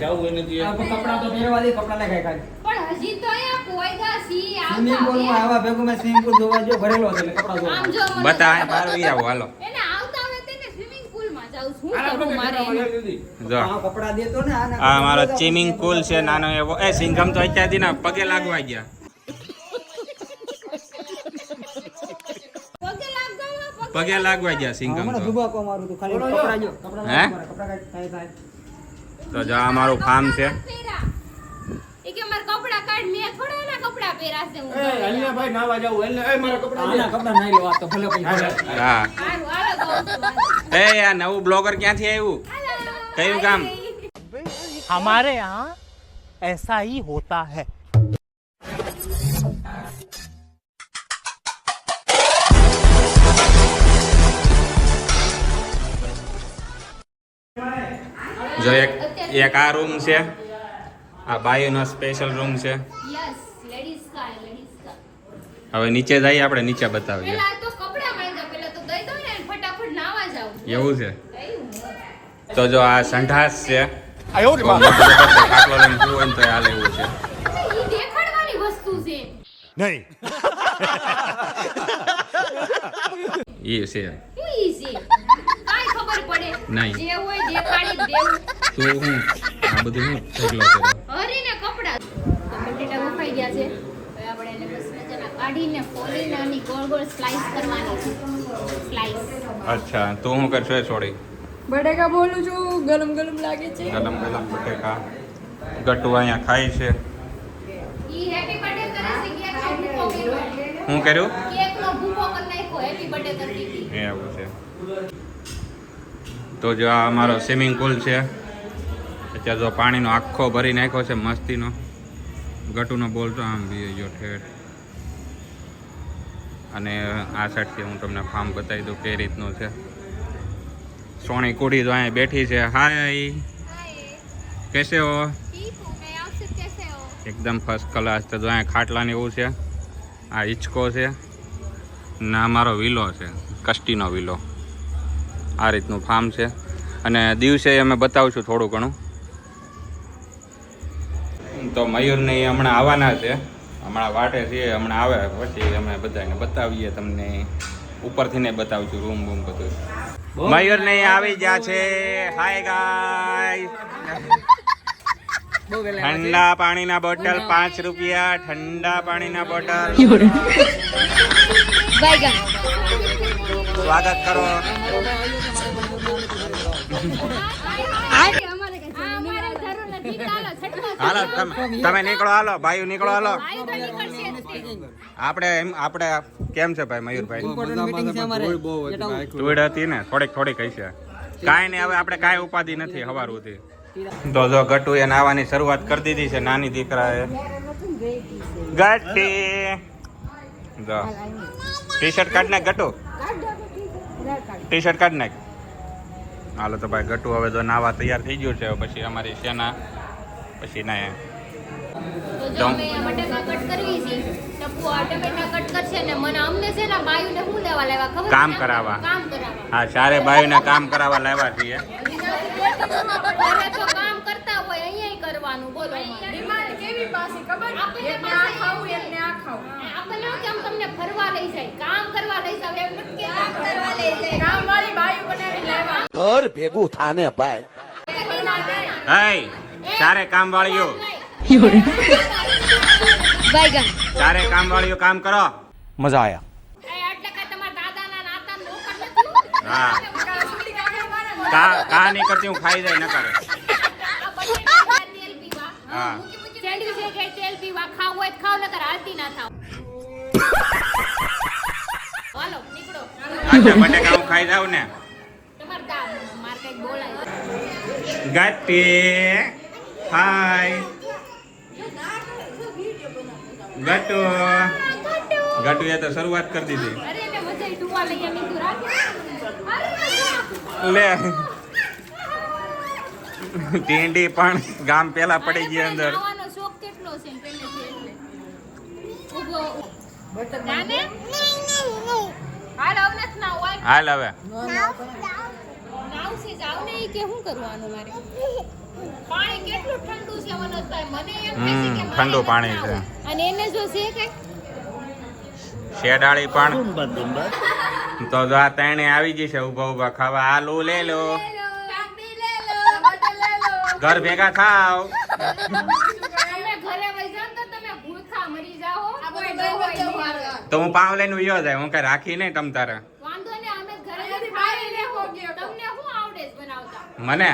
જાવું નથી કપડા તો પહેરવા દે, કપડા લગાય ખાલી. પણ હજી તો અહીંયા કોઈ દાસી સ્વિમિંગ પુલમાં આવા ભેગું મેં સ્વિમિંગ પુલ જોવા જો ભરેલો છે એટલે કપડા ધોવા. આમ જો મને બતા બહાર વી આવો હાલો એને આવતા આવે તેને સ્વિમિંગ પુલમાં જાઉં છું. શું કરું મારે જો આ કપડા દેતો ને આના આ મારો સ્વિમિંગ પુલ છે નાનો એવો એ સિંઘમ તો અત્યારથી ના પગે લાગવા ગયા પગે લાગવા ગયા સિંઘમ હમણાં તો દુબાકો મારું તું ખાલી કપડા જો કપડા હે? કપડા કાઈ થાય. તો જો આ મારું ફાર્મ છે એ કે મારા કપડા કાઢ મેં થોડા એના કપડા પહેર્યા છે હું ભાઈ નાવા જાવ એટલે એ મારા કપડા આના કપડા નાઈ લો આ તો ભલે પૈસા. હા હારું હાલો દઉં એ આ નવું બ્લોગર ક્યાંથી આવ્યું કયું કામ हमारे यहाँ ऐसा ही होता है. જો એક આ રૂમ છે આ બાયુનો સ્પેશિયલ રૂમ છે યસ લેડીઝ કા હવે નીચે જઈએ આપણે નીચે બતાવીએ પેલા તો કપડા માંગ્યા પેલા તો દઈ દો ને ફટાફટ નાવા જાવ એવું છે તો જો આ સંઢાસ છે आयो रे माँ. ખાટલો લઈને સૂવું હોય ને તો હાલે એવું છે ઈ દેખાડવાની વસ્તુ છે नहीं. એ છે શું ઈ છે કાઈ ખબર પડે નહીં. જે હોય દેખાડી દેવું તો હું આ બધું હું ઢગલો કર્યો હરીને કપડા તો બટેટા બફાઈ ગયા છે હવે આપણે એને બસ મજાના કાઢીને ફોલીને આની ગોળ ગોળ સ્લાઈસ કરવાની છે સ્લાઈસ અચ્છા તું શું કરશો એ છોડી બટેકા બોલું છું, ગરમ ગરમ લાગે છે. ગરમ ગરમ બટેકા ગટુ અહીંયા ખાય છે ઈ હેપી બર્થડે કરે છે કેક નો ભૂકો કર્યો શું કર્યું કેક નો ભૂકો કરી નાખ્યો હેપી બર્થડે કરી દીધી એવું છે તો જો આ અમારો સ્વિમિંગ પુલ છે અત્યારે જો પાણીનો આખો ભરી નાખ્યો છે મસ્તીનો ગટુનો બોલ તો આમ બી ગયો ઠેઠ અને આ સાઈડથી હું તમને ફાર્મ બતાવી દઉં કઈ રીતનું છે સોની કુડી તો અહીંયા બેઠી છે હાય કેસે હો એકદમ ફર્સ્ટ ક્લાસ તો જો અહીંયા ખાટલાને એવું છે આ હિંચકો છે ના અમારો વિલો છે કષ્ટીનો વિલો આ રીતનું ફાર્મ છે અને દિવસે અમે બતાવશું થોડું ઘણું તો મયુરને એ હમણાં આવવાના છે હમણાં વાટે છે હમણાં આવે પછી અમે બધાને બતાવીએ તમને ઉપરથી ને બતાવશું રૂમ બૂમ બધું મયુર ને આવી ગયા છે હાય ગાઈસ ઠંડા પાણીના બોટલ 5 રૂપિયા ઠંડા પાણીના બોટલ સ્વાગત કરો હાલો તમે નીકળો હાલો ભાઈ નીકળો હાલો આપણે કેમ છે ભાઈ મયુરભાઈ ઇમ્પોર્ટન્ટ મીટિંગ છે અમારે ટૂડ હતી ને થોડીક હશે કાંઈ નહીં હવે આપણે કાંઈ ઉપાધિ નથી સવાર સુધી તો જો ગટુ એ નાવાની શરૂઆત કરી દીધી છે નાની દીકરાએ ગટી જો ટી શર્ટ કાઢ નાખ ગટુ ટી શર્ટ કાઢ નાખ હાલો તો ભાઈ ગટુ હવે જો નાવા તૈયાર થઈ ગયું છે પછી અમારી સેના પછી ના તો જો અમે બટેકા કટ કરવી છે ટપુ આ ટમેટા કટ કરશે ને મને અમને છે ને બાયુને હું લેવા લાવ્યા ખબર કામ છે? કરાવવા. કામ કરાવવા હા ચારે ભાઈને કામ કરાવવા લાવ્યા છીએ ઘરે તો કામ કરતા હોય અહીંયા કરવાનું બોલો ડિમાન્ડ કેવી પાસે ખબર? આપણને એમને આ ખાવું, એમને આ ખાવું. આપણને કેમ તમને ફરવા લઈ જાય કામ કરવા લઈ જાવ એમ નથી કે કામ કરવા લઈ જાય કામવાળી બાયું બનાવી લાવ્યા. घर भेगू थाने पाए. હઈ ચારે કામ વાળીઓ ચારે કામ વાળીઓ કામ કરો मजा आया. એટલે કે તમારા દાદાના નાતા નોકર નથી હા કા નહીં કરતી હું ખાઈ જાય ન કરે તેલ પીવા હા સેન્ડવિચ કે તેલ પીવા ખાવ હોય તો ખાવ નકર હાલતી ના થાવ હાલો નીકળો અચ્છા બટેકા હું ખાઈ જાઉં ને તમાર દા માર કઈ બોલાય ગટી હાય ગટુ ગટુએ તો શરૂઆત કરી દીધી અરે એને મજા ડુવા લઈ ગયા મીંદુ રાખે લે ટીંડી પણ ગામ પેલા પડી ગઈ અંદર ખાવાનો શોખ કેટલો છે ને પહેલેથી એટલે ઉભો જાને હાલ અવનત ના હોય હાલ હવે નાવથી જાવ ને ઈ કે શું કરવાનું મારે પાણી કેટલું ઠંડુ છે મનોજભાઈ મને એમ કહે છે કે મારે ઠંડુ પાણી નથી છે. નાવું. અને એને જો છે કે શેડાળી પણ તો જો આ ત્રણે આવી ગઈ છે ઉભા ઉભા ખાવા. આલુ લે લો, કાકડી લે લો બટર લે લો ઘર ભેગા થાવ. તમે ઘરે વઈ જાવ તો તમે ભૂખા મરી જાઓ આ કોઈ બધું ન હોય બહુ નહીં. મારવા. તો હું પાવ લઈને ઉયો જાય, હું કઈ રાખી નહીં તમ તારે. વાંધો ને અમે ઘરે અહીંયાથી ખાઈ બહાર લેવો ગયો તો. તમને શું આવડે છે બનાવતા મને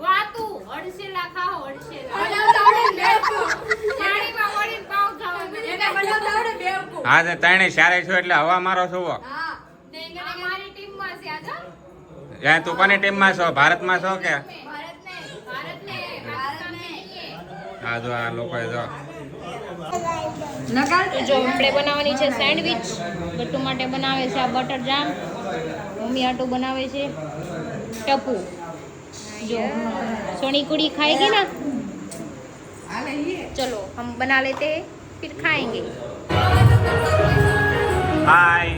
વાતું અડસેલા ખાઓ અડસેલા બનાવતા આવડે ને બેવકૂફ. પાણીમાં વળીને પાવ ખાવા એને બનાવતા આવડે બેવકૂફ. હા તો ત્રણે સારે છો એટલે હવા મારો છો. હા અમારી ટીમમાં છે આજો ત્યાં તું કોની ટીમમાં છો? ભારતમાં છો કે? ભારતને પાકિસ્તાનને હા જો આ લોકો જો તો જો આપણે બનાવવાની છે સેન્ડવિચ. ગટ્ટુ માટે બનાવે છે આ બટર જામ. મમ્મી આટું બનાવે છે ટપુ. જો સોની कुड़ी खाएगी ना, चलो हम बना लेते हैं फिर खाएंगे. હાય.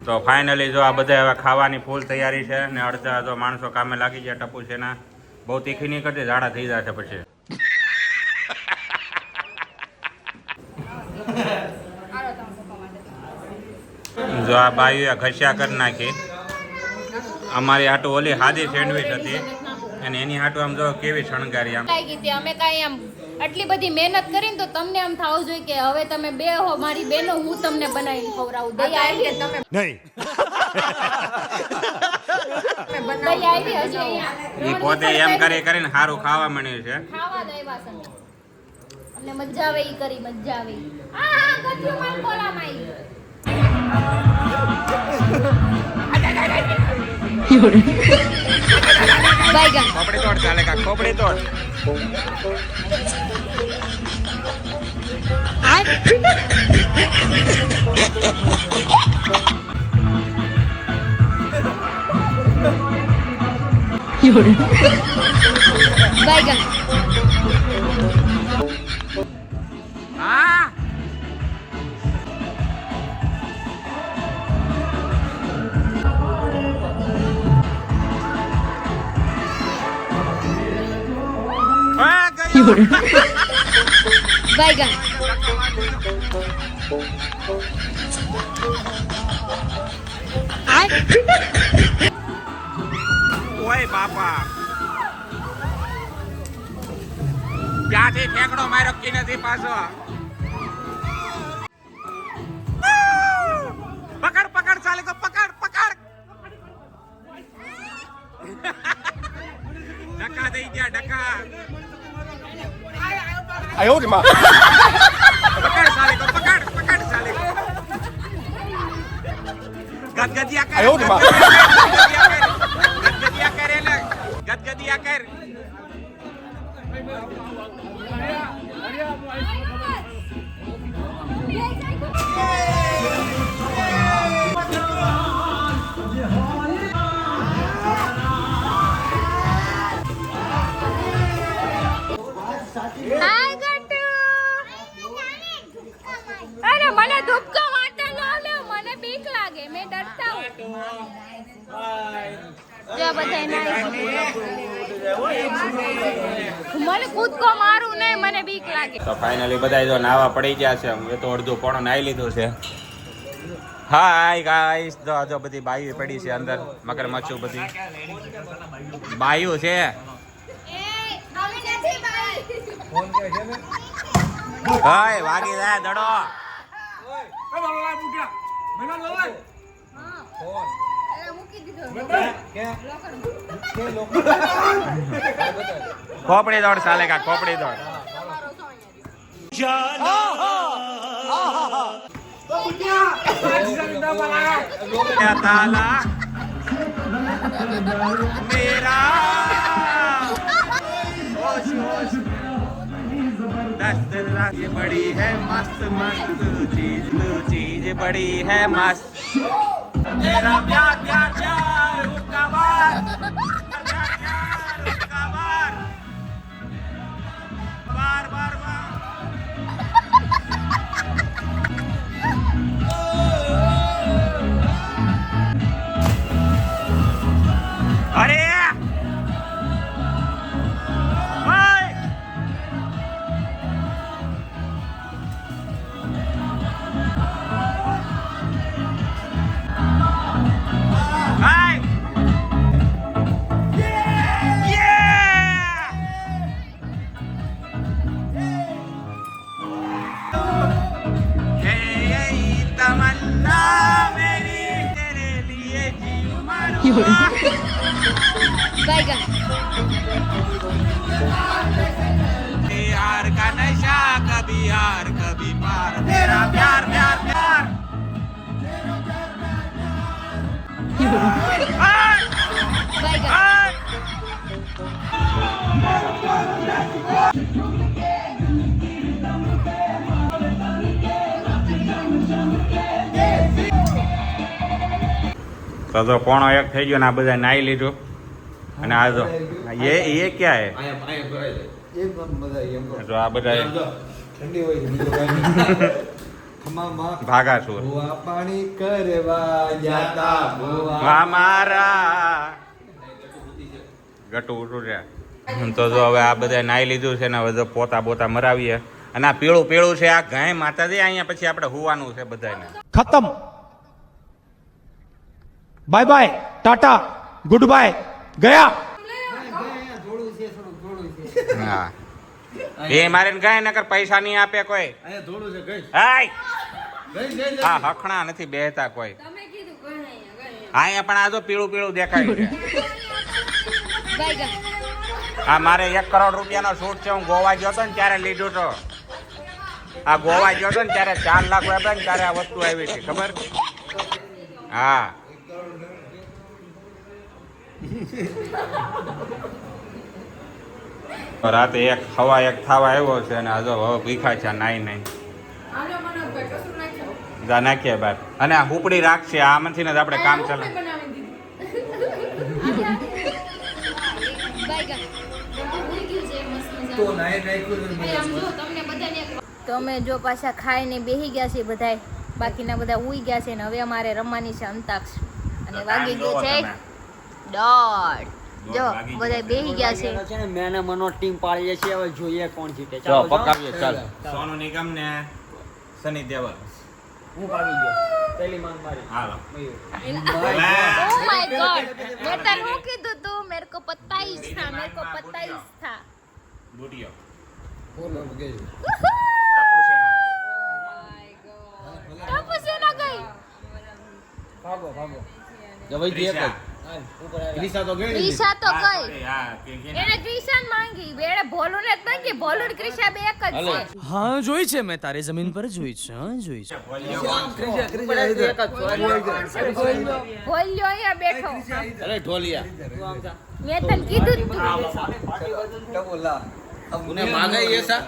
તો ફાઇનલી જો આ બધા હવે ખાવાની ફૂલ તૈયારી છે ને અડધા જો માણસો કામે લાગી ગયા. ટપુ છે ના બહુ તીખી નહીં કરતી, ઝાડા થઈ જશે પછી. જો આ બાયુએ ઘસ્યા કરી નાખી. અમારી હાટુ ઓલી સાદી સેન્ડવીચ હતી અને એની હાટુ આમ જો કેવી શણગારી આમ. લાગી હતી અમે કાંઈ આમ આટલી બધી મહેનત કરીને તો તમને આમ થવું જોઈએ કે હવે તમે બે હો મારી બેનો, હું તમને બનાવીને ખવડાવું. દયા આવી તમે नहीं દયા આવી હજી અહીંયા એ પોતે એમ કરી કરીને સારું ખાવા માંડ્યું છે. ખાવા જ આવ્યા છે અમે. અમને મજા આવે ઈ કરી, મજા આવે ઈ. હા ગઠિયું માં બોલામાં ઈ. બાયગન ખોપડી તોડ ચાલે કા ખોપડી તોડ. બાયગન હા બાયગન ઓય બાપા ક્યાંથી ઠેકડો માર્યો કી નથી પાછો. પકડ પકડ ચાલે તો પકડ પકડ. ડકા દઈ ગયા ડકા. आयो रे माँ પકડ ચાલે તો પકડ પકડ ચાલે. ગદગદિયા કર. આયો રે બાપ. ગદગદિયા કર એને ગદગદિયા કર. હાય ગટ્ટુ. અરે મને ધુપકો મારતા ન લે, મને બીક લાગે, મેં ડરતા હું. જો બધાય નાઈ. મને કૂદકો મારું નહીં, મને બીક લાગે. તો ફાઇનલી બધા જો નાવા પડી ગયા છે. હવે તો અડધું પોણો નાઈ લીધું છે. હાય ગાઈસ, જો બધી બાયું પડી છે અંદર. મગરમચ્છું બધી બાયું છે. એ અમે નથી ભાઈ. હાય વાગી જાય દડો. અરે મૂકી દીધો. ખોપડી દોડ ચાલે કા ખોપડી દોડ. તાલા मेरा होश होश दस्त ये बड़ी है मस्त मस्त चीज बड़ी है मस्त मेरा प्यार प्यार प्यार उसका बार प्यार प्यार उसका बार बैगन यार का नशा कभी यार कभी पार तेरा प्यार प्यार प्यार बैगन તો પોણો એક થઈ ગયો ને આ બધા નાઈ લીધું અને આ જો એ ક્યાં હે અહીંયા ભરાય જાય. એક પણ બધા એમ કહો. જો આ બધા ઠંડી હોય છે, બીજું કાંઈ નહીં. ખમામાં ભાગાસુર ભૂવા પાણી કરવા જાતા ભૂવા. મારા ગટુ ઉઠું છે તો જો હવે આ બધા નાઈ લીધું છે ને હવે જો પોતા બોતા મરાવીએ અને આ પીળું પીળું છે આ ગાય માતાજી અહીંયા પછી આપણે હુવાનું છે બધાને खत्म bye bye tata goodbye गया થોડું છે, થોડું છે. હા એ મારે ગાય નકર પૈસા નહીં આપે કોઈ અહીંયા થોડું છે ગઈ હાય ગઈ ગઈ હા હખણા નથી બેહતા કોઈ તમે કીધું ગણાય અહીંયા પણ આ જો પીળું પીળું દેખાય છે बैगन આ મારે 1 કરોડ રૂપિયાનો શૂટ છે હું ગોવા ગયો હતો ને ત્યારે લીધું તો આ ગોવા ગયો હતો ને ત્યારે 4 લાખ રૂપિયા ને ત્યારે આ વસ્તુ આવી હતી ખબર હા રાતે 1 થવા આવ્યો છે અને આ જો હવે ભીખા છે નાઈ નાઈ આનો મને કશું નાખ્યો જા નાખીએ બાર અને આ હુપડી રાખશે આમાંથી જ આપણે કામ ચાલે બનાવી દીધું बैगन ભૂલી ગયું છે મસ્ત તો મજાનું. નાઈ નાખ્યું છે ભાઈ આમ જો તમને બધાને તો અમે જો પાછા ખાઈને બેહી ગયા છે બધાય બાકીના બધા ઉઈ ગયા છે ને હવે અમારે રમવાની છે અંતાક્ષ અને વાગી ગઈ છે 1:30 જો બધા બેહી ગયા છે છે ને મેને મનો ટીમ પાડીએ છીએ હવે જોઈએ કોણ જીતે ચલો પકાવીએ ચાલ સોનુ નિગમ ને સની દેવલ હું ભાગી ગયો પહેલી માંગ મારી હાલો ओ माय गॉड मैं तनु कीधु तू मेरे को पता ही था मेरे को पता ही था બુટિયો બોલો કે टप से ना गई ભાગો ભાગો જવાઈ દે ત્રિષા. ત્રિષા તો ગઈ ને. ક્રિશા તો ગઈ હા કે એને ક્રિશાન માંગી બેડે ભોલું ને જ માંગી ભોલું ને ક્રિશા બે એક જ છે हाँ જોઈ છે મેં તારી જમીન પર જોઈ છે હા જોઈ છે ત્રીજા ત્રીજા ઇધર. ભોલ્યો અહીંયા બેઠો અરે ઢોલિયા મેં તને કીધું જ તું ડબલ લા. ઉને માગાઈ એસા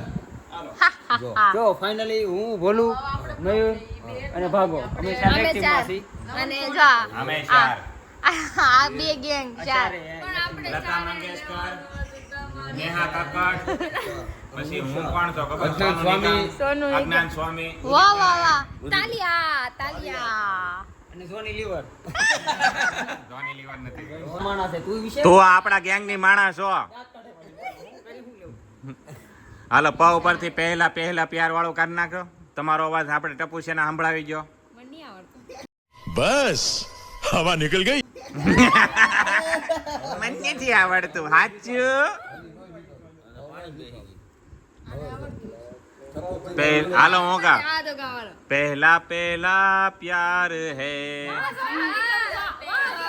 જો ફાઇનલી હું ભોલું મયુર અને ભાગો અમે ચાર અમે ટીમ ચાર માંથી અને જો અમે ચાર આ બે ગેંગ ચાર પણ આપણે લતા મંગેશકર નેહા કાકડ પછી હું કોણ તો ખબર અજ્ઞાન સ્વામી. સોનુ નિગમ. અજ્ઞાન સ્વામી વાહ વાહ વાહ તાલિયા તાલિયા અને સોની લીવર ધોની લીવર નથી માણસ છે તું વિશે તું આપણા ગેંગ ની માણસ છો હાલો પ ઉપરથી પહેલા પ્યાર વાળું કરી નાખો તમારો અવાજ આપણે ટપુ છે ને સંભળાવી ગયો મને નહીં આવડતું बस हवा निकल गई મને નથી આવડતું સાચું હાલો હું કા આ તો ગાવાનો પહેલા પ્યાર હે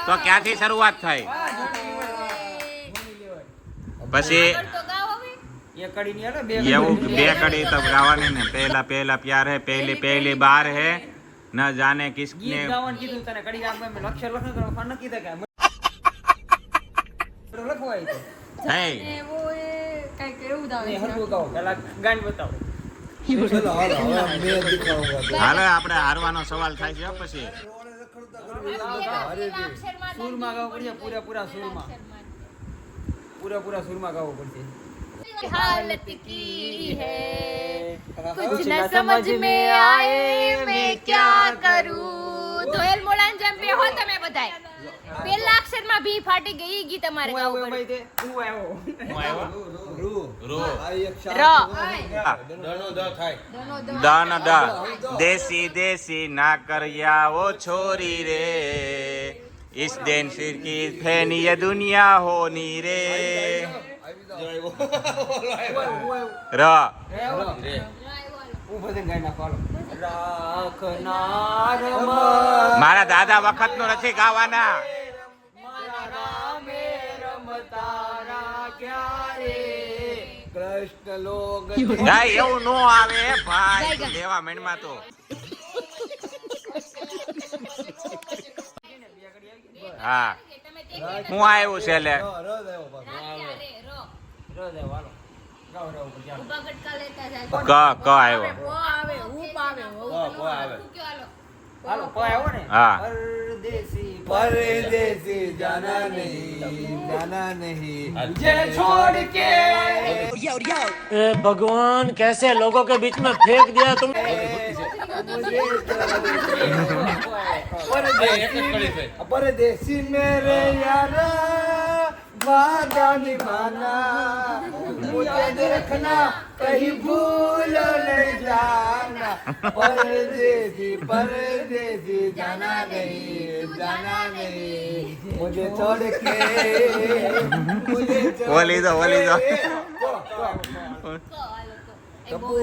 તો ક્યાંથી શરૂઆત થાય પછી તો ગાઓ હવે એક કડી ની હાલો બે એવું બે કડી તો ગાવાની ને પહેલા પ્યાર હે પહેલી બાર હે ન જાને કિસને ગીત ગાવાનું કીધું તને કડી ગામ મેં અક્ષર લખો તો ફોન ન કીધા કે લખવાય તો હે એવો એ કઈક એવું જ આવે ને છે હરખું ગાઓ પહેલા ગાન બતાવો ચલો હાલો હવે મેં દેખાડું. હાલો આપણે હારવાનો સવાલ થાય છે પછી સૂરમાં ગાવું પડશે પૂરેપૂરા સૂરમાં પૂરેપૂરા સૂરમાં ગાવું પડશે हालत की है कुछ न समझ में आए मैं क्या करूं ધોયેલ મોલાન જેમ બે હો તમે બધાય પેલા અક્ષરમાં ભી ફાટી ગઈ ઈ ગીત તમારે હું ગાવું આવ્યો પડે ભાઈ તે હું આવ્યો રૂ. રો આ એક શાક. ર દનો દ થાય દન દ દેસી ના કર્યા ઓ છોરી રે इस दिन सिर की फैनी ये दुनिया होनी रे र હું ભજન ગાઈ નાખવાનો રાખનાર મારા દાદા વખત નો નથી ગાવાના લોગ ગાય એવું નો આવે ભાઈ તું દેવા મનમાં તો હા હું આવ્યું છે લે ક આવ્યો હાલો કોઈ આવ્યો ને હા परदेसी जाना नहीं मुझे छोड़ के भगवान कैसे लोगों के बीच में फेंक दिया तुम परदेसी मेरे यार वादा निभाना मुझे देखना कहीं भूल नहीं जाना परदेसी जाना नहीं मुझे छोड़ के ઓલી દો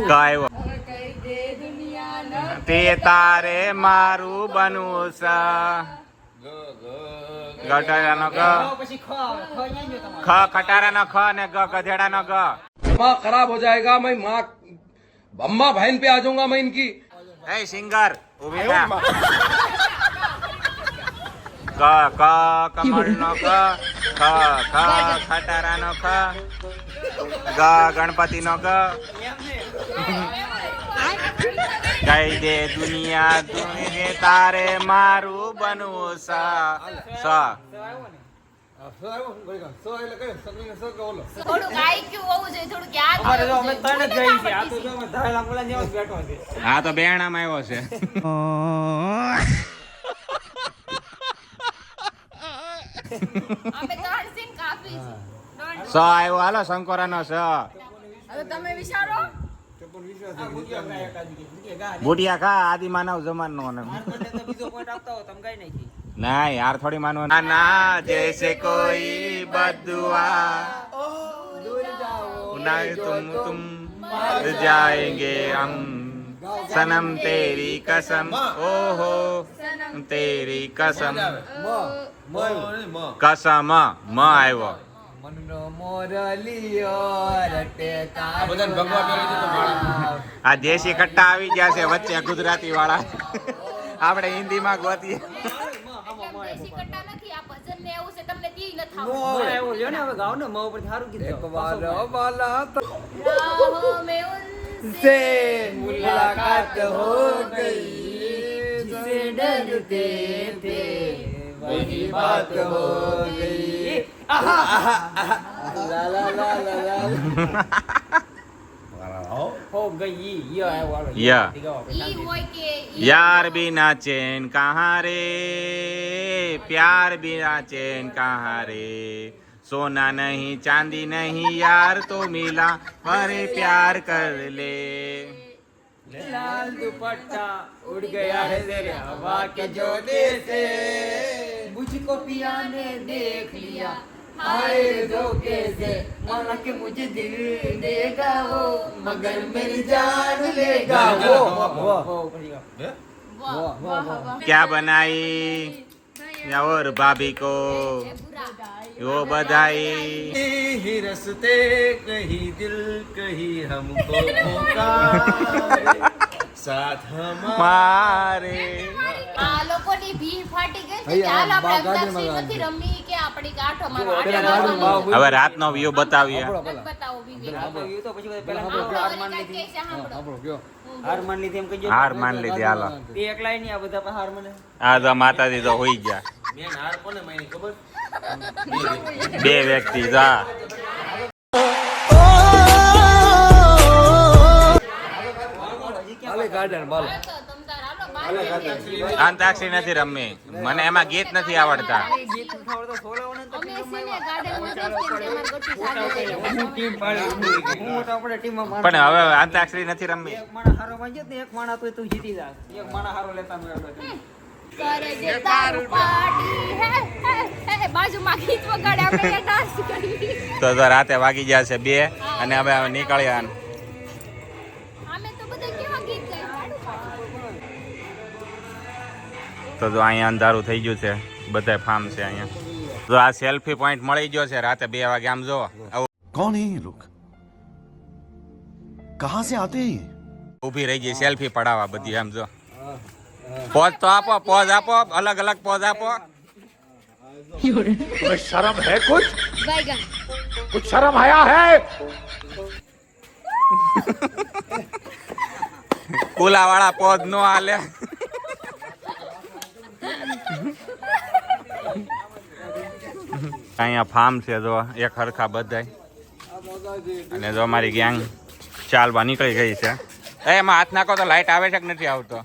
ક આવ્યો તે તારે મારું બનવું છે ગટારાનો ગ પછી ખ આવે ખ અહીંયા જો તમારે ખ ખટારાનો ખ ને ગ ગધેડાનો ગ दिमाग खराब हो जाएगा मैं माँ अम्मा बहन पे आ जाऊंगा मैं इनकी એ સિંગર ઉભી થા ક ક કમળનો ક ખ ખ ખટારાનો ખ ગ ગણપતિનો ગ કહી દે દુનિયા તું તારે મારું બનવું સ થોડુંક IQ હોવું જોઈએ, થોડુંક યાદ અમારે જો હોવું અમે જોઈએ. ત્રણ જ જઈ છીએ આ તો જો અમે ધારેલા મુલા જેવો જ બેઠો છે હા તો બેણામાં આવ્યો છે અમે ત્રણ સીન કાફી છે. ત્રણ. સ આવ્યો હાલો શંકરાનો સ હવે તમે વિચારો બુટિયા ખા આદિ માનવ જમાનો ને બીજો પોઈન્ટ આપતા હો તમે કઈ નહીં ના યાર થોડી માનવા ના ના જૈસે કોઈ બદુઆ ના तुम जाएंगे हम सनम तेरी कसम ओहो तेरी कसम कसम મ આવ્યો મનનો મોરલિયો રટે આ દેશી કટ્ટા આવી ગયા છે વચ્ચે ગુજરાતી વાળા આપણે હિન્દીમાં ગોતીએ એકદમ દેશી કટ્ટા નથી, આ ભજન ને એવું છે, તમને દી ન થાવ. એવું જો ને હવે ગાવ ને મો ઉપર સારું કીધું એક વાર વાલા તો રાહો મેં से ઉનસે मुलाकात हो गई जिसे डरते थे वही बात हो गई ला ला ला ला ला હો ગઈ ય આવ્યો વાળો યા. ઈ હોય કે ઈ यार बिना चैन कहाँ रे प्यार बिना चैन कहाँ रे सोना नहीं चांदी नहीं यार तो मिला अरे प्यार कर ले लाल दुपट्टा उड़ गया है तेरे हवा के जोड़े से मुझको पिया ने देख लिया हाय धोखे से माना कि मुझे दिल देगा वो मगर मेरी जान लेगा वो વાહ વાહ વાહ. क्या बनाई या और भाभी को એ પૂરા. वो बधाई ही रस्ते कहीं दिल कहीं हमको पुकारे साथ मारे આ લોકોની ભીડ ફાટી ગઈ છે. ચાલ આપણે અંતાક્ષરી નથી રમી કે આપણી ગાંઠો મારવા. હવે રાતનો વ્યૂ બતાવીએ બતાવો વિવેક. એ તો પછી પેલા આપણો હાર વળી માન કાંઈક લીધી કહે છે, સાંભળો. હાર માન લીધી એમ કહીજો હાર માન લીધી હાલો એ એકલાય નહીં આ બધા પણ હાર મને આ તો માતાજી તો હોઈ ગયા મેન હાર કોને માની ખબર બે વ્યક્તિ જા હાલે ગાર્ડન બોલ હાલો તો તમ તાર હાલો બહાર. અંતાક્ષરી નથી રમવી મને એમાં ગીત નથી આવડતા ગીત ઉઠાવડો સોલાવને તો અમે છે ને ગાર્ડનમાં જઈશું ને અમારે ગોઠવી ચાલુ થઈ જાય. હું ટીમ પાડી હું તો આપણે ટીમમાં માર પણ હવે અંતાક્ષરી નથી રમવી એક માણા હારો માં જત ને એક માણા તો તું જીતી જા એક માણા હારો લેતા નો આવડે કરે જે તારું પાર્ટી હે હે બાજુમાં ગીત વગાડે આપણે ડાન્સ કરી. તો રાતે વાગી જશે 2 અને હવે નીકળ્યા અમે તો બધા કેવા ગીત ગાય તો જો અહીંયા અંધારું થઈ ગયું છે બધા ફાર્મ છે અહીંયા જો આ સેલ્ફી પોઈન્ટ મળી ગયો છે રાતે 2 વાગે આમ જો कौन है ये लोग कहाँ से आते हैं ये? ઊભી રહી ગઈ સેલ્ફી પડાવવા બધી એમ જો પોઝ તો આપો પોઝ આપો અલગ અલગ પોઝ આપો तुम्हें शर्म है कुछ? બાયગન कुछ शर्म आया है? કુલા વાળા પોઝ નો હાલે અહીંયા ફાર્મ છે જો એક હરખા બધાય અને જો અમારી ગેંગ ચાલવા નીકળી ગઈ છે એમાં હાથ નાખો તો લાઈટ આવે છે કે નથી આવતો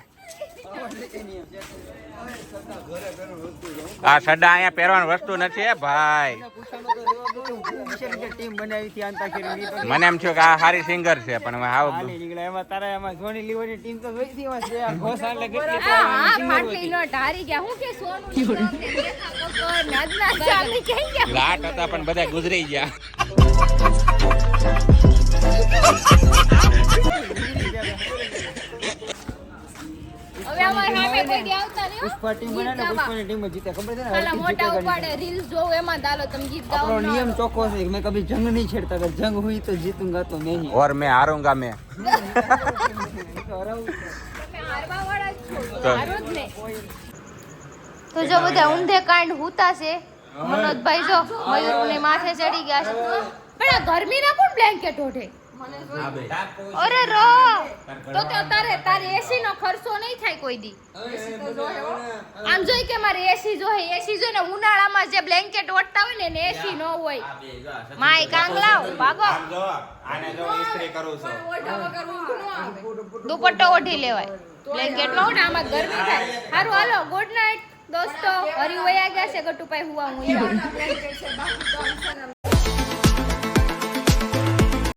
આ સડા અહીંયા પહેરવાની વસ્તુ નથી હે ભાઈ ટીમ બનાવી હતી અંતાક્ષરી મને એમ થયું કે આ સારી સિંગર છે પણ હવે હાવ એમાં તારા એમાં સોની લીવરની ટીમ તો જોઈ હતી એમાં શ્રેયા ઘોષાલ ને કેટલી હા ફાટલી નોટ હારી ગયા હું કે સોનું નાદના ચાલી કઈ ગયા લાટ હતા પણ બધા ગુજરી ગયા હવે અમાર સામે કોઈ દી આવતા નહીં હો. પુષ્પા ટીમ બનાવે ને પુષ્પાની ટીમ જ જીતે ખબર છે ને પેલા હરકી મોટા જીતે ઉપાડે રીલ્સ જોવ એમાં દાલો તમે ગીત ગાઓ આપણો ના નિયમ ચોખ્ખો છે કે મેં કભી જંગ નહીં છેડતા અગર જંગ हुई तो जीतूंगा तो मैं ही और मैं हारूंगा मैं તમે હારવા વાળા જ છો તો. હારો જ ને તો જો બધા ઊંધે કાંડ હુતા છે મનોજભાઈ જો મયુરની માથે ચડી ગયા છે પણ આ ગરમીના કોણ બ્લેન્કેટ ઓઢે અરે રો તો તારે એસી નો ખર્ચો નહીં થાય કોઈ દી આમ જોઈ કે મારે એસી જોઈને ઉનાળામાં જે બ્લેન્કેટ ઓઢતા હોય ને એને એસી ન હોય માય કાંગલાવ ભાગો આને જો ઇસ્ત્રી કરું છું દુપટ્ટો ઓઢી લેવાય બ્લેન્કેટ નો ઓઢ આમાં ગરમી થાય સારું હાલો ગુડ નાઇટ દોસ્તો હરી વયા ગયા છે ગટુભાઈ હુવા હું